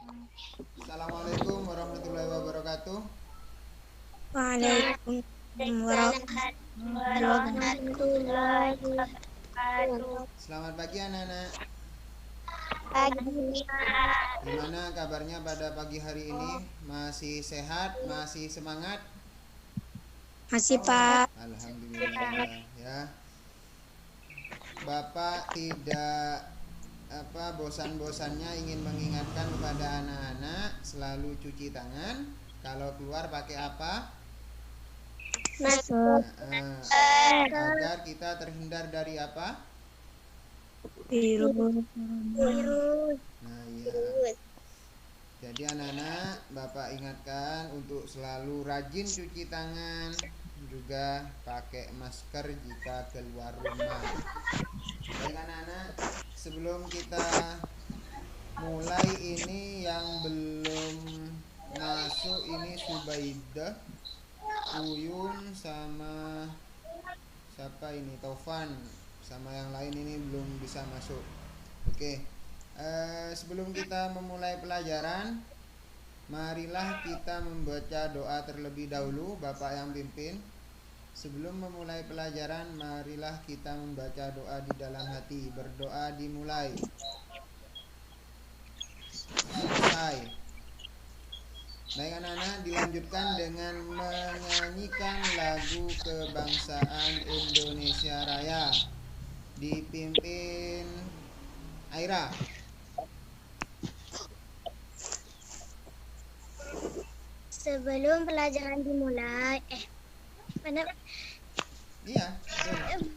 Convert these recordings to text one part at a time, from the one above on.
Assalamualaikum warahmatullahi wabarakatuh. Waalaikumsalam warahmatullahi wabarakatuh. Selamat pagi anak-anak. Pagi. Gimana kabarnya pada pagi hari ini? Masih sehat? Masih semangat? Masih Pak. Alhamdulillah ya. Bapak tidak bosan-bosannya ingin mengingatkan kepada anak-anak selalu cuci tangan. Kalau keluar pakai apa? Masuk. Agar kita terhindar dari apa? Virus. Nah, iya. Jadi anak-anak, Bapak ingatkan untuk selalu rajin cuci tangan, juga pakai masker jika keluar rumah. Baik anak-anak, sebelum kita mulai ini yang belum masuk ini Subaidah, Uyun sama siapa ini Taufan sama yang lain ini belum bisa masuk. Oke. Sebelum kita memulai pelajaran, marilah kita membaca doa terlebih dahulu. Bapak yang pimpin. Sebelum memulai pelajaran, marilah kita membaca doa di dalam hati. Berdoa dimulai. Selesai. Baik anak-anak, dilanjutkan dengan menyanyikan lagu kebangsaan Indonesia Raya. Dipimpin Aira. Sebelum pelajaran dimulai, mana? Iya, betul.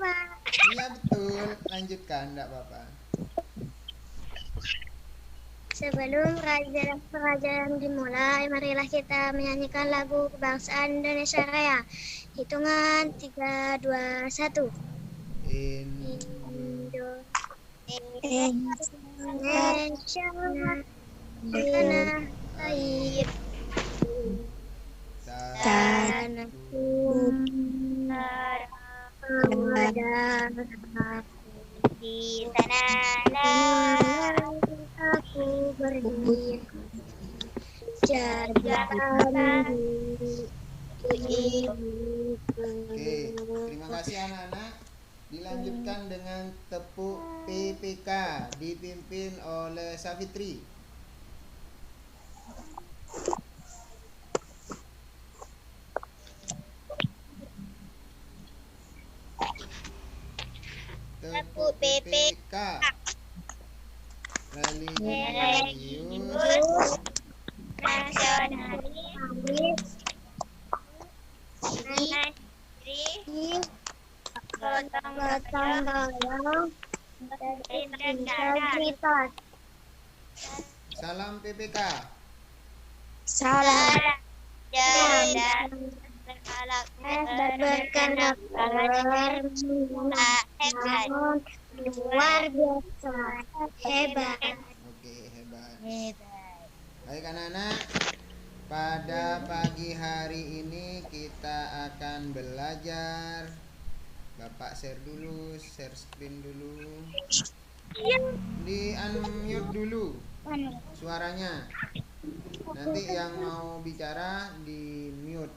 Pak. Iya betul. Lanjutkan, enggak apa-apa. Sebelum pelajaran dimulai, marilah kita menyanyikan lagu kebangsaan Indonesia Raya. Hitungan 3, 2, 1. Indonesia tanah air, tanahku darahku, di sana aku berdiri, jagakan ibu. Oke, terima kasih anak-anak. Dilanjutkan dengan tepuk PPK dipimpin oleh Safitri. Tepuk PPK. Religius nasionalis gotong royong integritas. Salam PPK. Salam berkenak namun luar biasa hebat. Oke, hebat. Baik anak-anak, pada pagi hari ini kita akan belajar. Bapak share dulu, share screen dulu. Di unmute dulu suaranya. Nanti yang mau bicara di mute.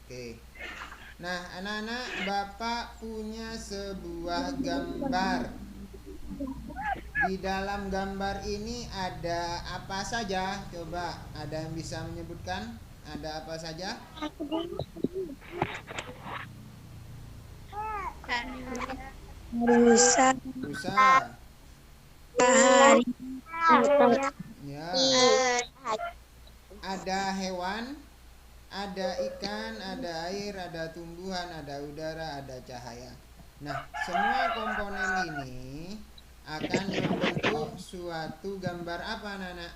Oke. Nah, anak-anak, Bapak punya sebuah gambar. Di dalam gambar ini ada apa saja? Coba ada yang bisa menyebutkan? Ada apa saja? Rusa. Hari. Ya. Ada hewan, ada ikan, ada air, ada tumbuhan, ada udara, ada cahaya. Nah, semua komponen ini akan membentuk suatu gambar apa, Nana?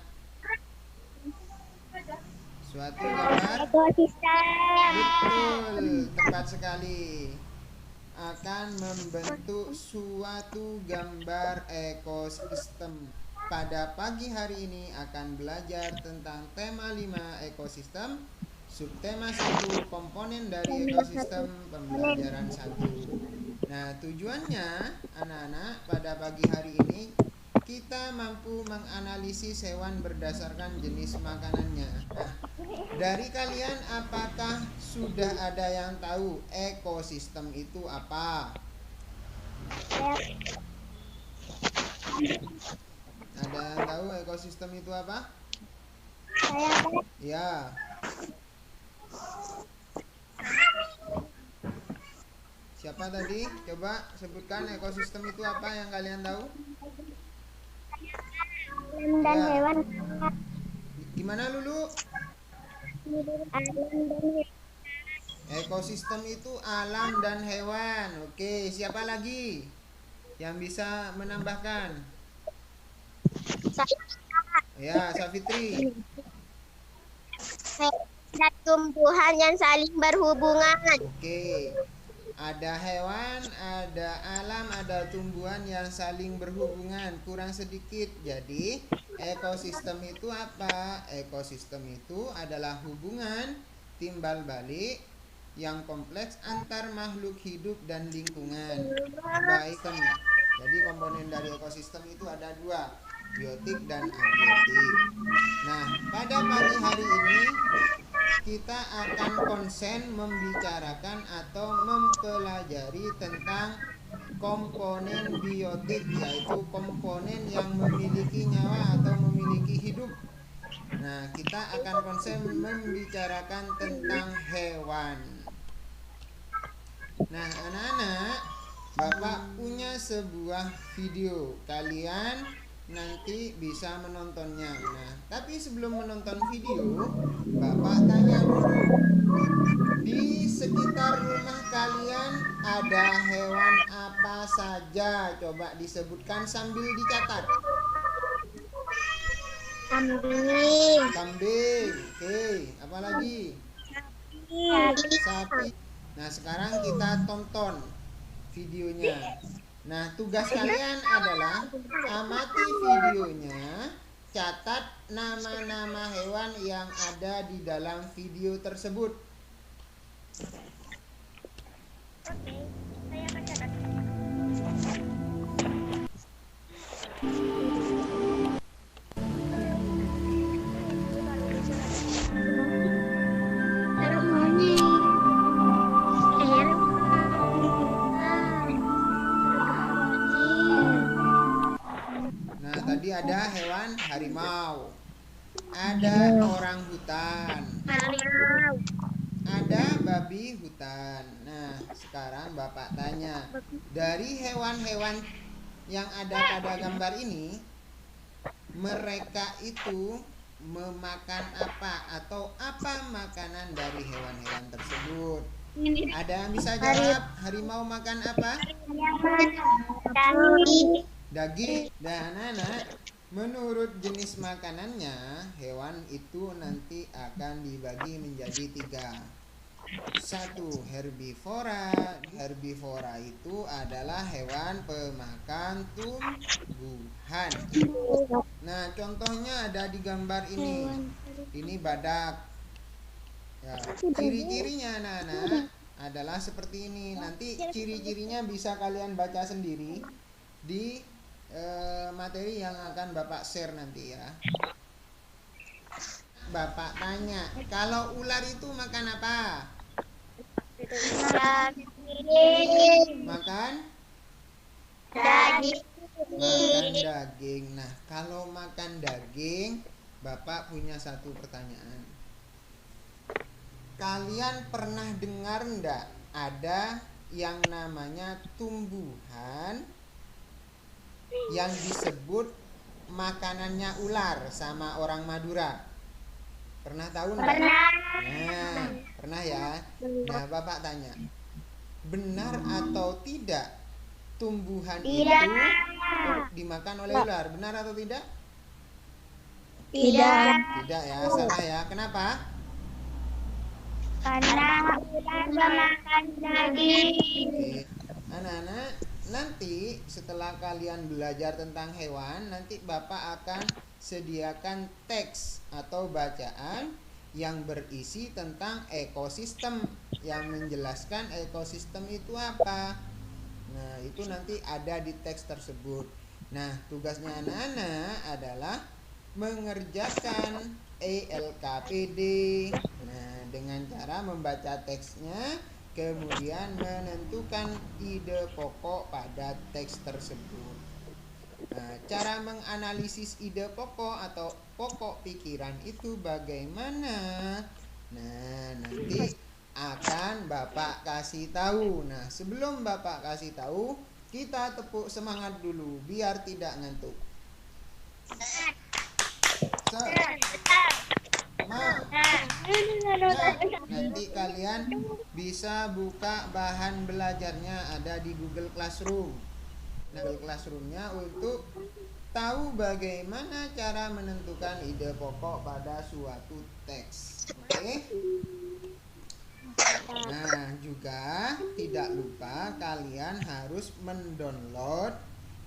Suatu gambar betul, tepat sekali. Akan membentuk suatu gambar ekosistem. Pada pagi hari ini akan belajar tentang tema 5 ekosistem, subtema 1 komponen dari ekosistem, pembelajaran 1. Nah, tujuannya anak-anak pada pagi hari ini kita mampu menganalisis hewan berdasarkan jenis makanannya. Nah, dari kalian apakah sudah ada yang tahu ekosistem itu apa? Ada yang tahu ekosistem itu apa? Ya. Siapa tadi? Coba sebutkan ekosistem itu apa yang kalian tahu? Alam dan Ya. hewan. Gimana Lulu? Alam dan hewan. Ekosistem itu alam dan hewan. Oke, siapa lagi yang bisa menambahkan? Ya, Safitri. Dan tumbuhan yang saling berhubungan. Oke. Ada hewan, ada alam, ada tumbuhan yang saling berhubungan. Kurang sedikit. Jadi, ekosistem itu apa? Ekosistem itu adalah hubungan timbal balik yang kompleks antar makhluk hidup dan lingkungan. Baik, jadi komponen dari ekosistem itu ada dua, biotik dan abiotik. Nah, pada pagi hari ini kita akan konsen membicarakan atau mempelajari tentang komponen biotik, yaitu komponen yang memiliki nyawa atau memiliki hidup. Nah, kita akan konsen membicarakan tentang hewan. Nah, anak-anak, Bapak punya sebuah video. Kalian nanti bisa menontonnya. Nah, tapi sebelum menonton video, Bapak tanya dulu. Di sekitar rumah kalian ada hewan apa saja? Coba disebutkan sambil dicatat. Kambing. Kambing. Oke, apa lagi? Sapi. Nah, sekarang kita tonton videonya. Nah, tugas kalian adalah amati videonya, catat nama-nama hewan yang ada di dalam video tersebut. Oke, saya akan catat. Nah, tadi ada hewan harimau, ada orang hutan, ada babi hutan. Nah, sekarang Bapak tanya, dari hewan-hewan yang ada pada gambar ini, mereka itu memakan apa atau apa makanan dari hewan-hewan tersebut? Ada yang bisa jawab? Harimau makan apa? Daging. Dan anak, menurut jenis makanannya, hewan itu nanti akan dibagi menjadi 3. 1. Herbivora. Herbivora itu adalah hewan pemakan tumbuhan. Nah, contohnya ada di gambar ini. Ini badak. Ya, ciri-cirinya anak-anak adalah seperti ini. Nanti ciri-cirinya bisa kalian baca sendiri di materi yang akan Bapak share nanti ya. Bapak tanya, kalau ular itu makan apa? Makan? Daging. Makan daging. Nah, kalau makan daging, Bapak punya satu pertanyaan. Kalian pernah dengar enggak ada yang namanya tumbuhan yang disebut makanannya ular sama orang Madura? Pernah tahu enggak? Nah, pernah ya. Nah, Bapak tanya, benar atau tidak tumbuhan itu dimakan oleh ular? Benar atau tidak? Tidak. Tidak ya, salah ya. Kenapa? Karena ular memakan daging. Oke. Anak-anak, nanti setelah kalian belajar tentang hewan, nanti Bapak akan sediakan teks atau bacaan yang berisi tentang ekosistem, yang menjelaskan ekosistem itu apa. Nah, itu nanti ada di teks tersebut. Nah, tugasnya anak-anak adalah mengerjakan ELKPD. Nah, dengan cara membaca teksnya, kemudian menentukan ide pokok pada teks tersebut. Nah, cara menganalisis ide pokok atau pokok pikiran itu bagaimana? Nah, nanti akan Bapak kasih tahu. Nah, sebelum Bapak kasih tahu, kita tepuk semangat dulu biar tidak ngantuk. Nah, nanti kalian bisa buka bahan belajarnya ada di Google Classroom. Nah, Google Classroom-nya untuk tahu bagaimana cara menentukan ide pokok pada suatu teks. Oke? Nah, juga tidak lupa kalian harus mendownload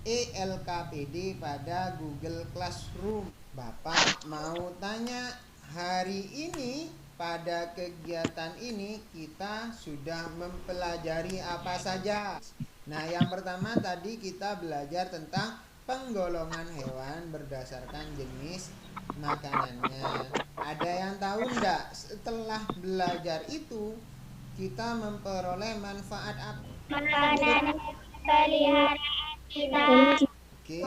ELKPD pada Google Classroom. Bapak mau tanya, hari ini pada kegiatan ini kita sudah mempelajari apa saja? Nah, yang pertama tadi kita belajar tentang penggolongan hewan berdasarkan jenis makanannya. Ada yang tahu enggak? Setelah belajar itu kita memperoleh manfaat apa? Makanan peliharaan kita. Oke,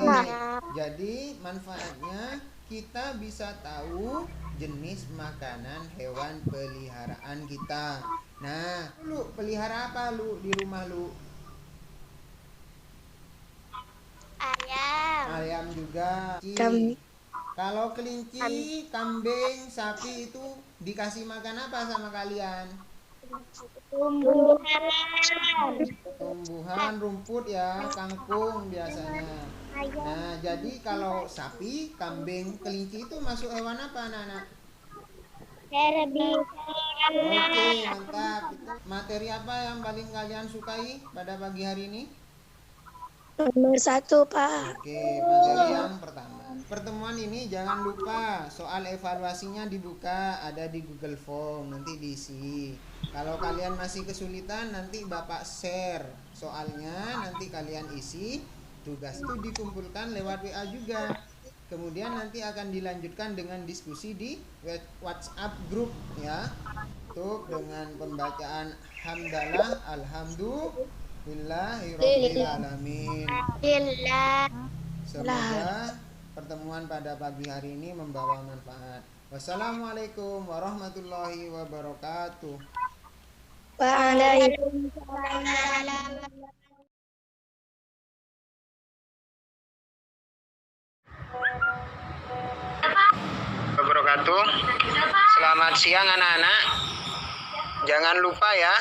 jadi manfaatnya kita bisa tahu jenis makanan hewan peliharaan kita. Nah, lu pelihara apa lu di rumah lu? Ayam. Ayam juga. Kalau kelinci, kambing, sapi itu dikasih makan apa sama kalian? Tumbuhan, rumput ya, kangkung biasanya. Nah, jadi kalau sapi, kambing, kelinci itu masuk hewan apa anak-anak? Oke, mantap. Materi apa yang paling kalian sukai pada pagi hari ini? Nomor 1, Pak. Oke, materi yang pertama. Pertemuan ini jangan lupa soal evaluasinya dibuka, ada di Google Form, nanti diisi. Kalau kalian masih kesulitan, nanti Bapak share soalnya, nanti kalian isi. Tugas itu dikumpulkan lewat WA juga. Kemudian nanti akan dilanjutkan dengan diskusi di WhatsApp group ya. Untuk dengan pembacaan hamdalah, alhamdulillahirabbil alamin. Semoga pertemuan pada pagi hari ini membawa manfaat. Wassalamualaikum warahmatullahi wabarakatuh. Waalaikumsalam. Wabarakatuh. Selamat siang anak-anak. Jangan lupa ya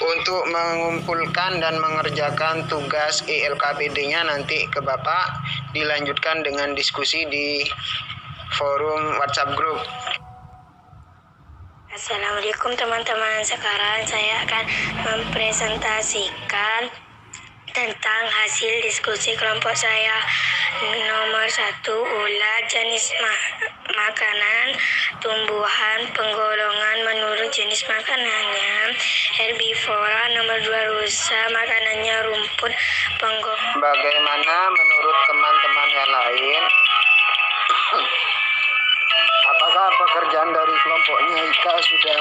untuk mengumpulkan dan mengerjakan tugas ELKPD-nya nanti ke Bapak, dilanjutkan dengan diskusi di forum WhatsApp group. Assalamualaikum teman-teman. Sekarang saya akan mempresentasikan tentang hasil diskusi kelompok saya. Nomor 1, ulah jenis makanan tumbuhan penggolongan menurut jenis makanannya. Herbivora. Nomor 2, rusa makanannya rumput penggolongan. Bagaimana menurut teman-teman yang lain? Apakah pekerjaan dari kelompoknya Ika sudah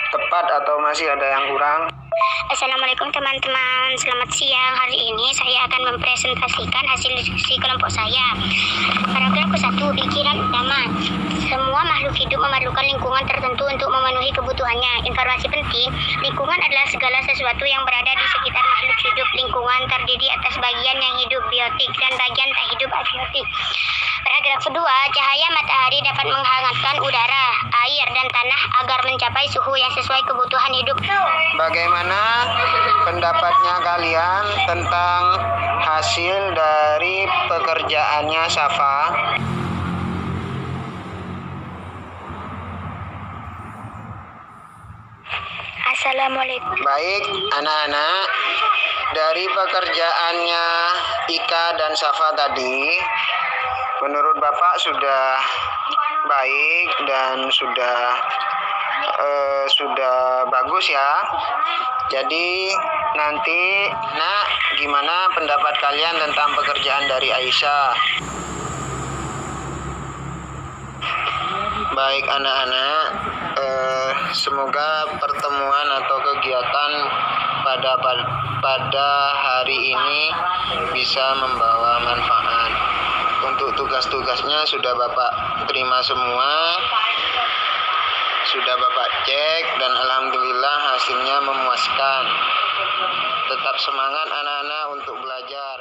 tepat atau masih ada yang kurang? Assalamualaikum teman-teman, selamat siang. Hari ini saya akan mempresentasikan hasil diskusi kelompok saya. Paragraf ke-1, pikiran utama. Semua makhluk hidup memerlukan lingkungan tertentu untuk memenuhi kebutuhannya. Informasi penting, lingkungan adalah segala sesuatu yang berada di sekitar makhluk hidup. Lingkungan terdiri atas bagian yang hidup biotik dan bagian tak hidup abiotik. Paragraf kedua, cahaya matahari dapat menghangatkan udara, air, dan tanah agar mencapai suhu yang sesuai kebutuhan hidup. Bagaimana pendapatnya kalian tentang hasil dari pekerjaannya Safa? Assalamualaikum. Baik, anak-anak, dari pekerjaannya Ika dan Safa tadi, menurut Bapak sudah baik dan sudah bagus ya. Jadi Nanti, Nak, gimana pendapat kalian tentang pekerjaan dari Aisyah? Baik anak-anak, semoga pertemuan atau kegiatan pada hari ini bisa membawa manfaat. Untuk tugas-tugasnya sudah Bapak terima semua, sudah Bapak cek, dan alhamdulillah hasilnya memuaskan. Tetap semangat anak-anak untuk belajar.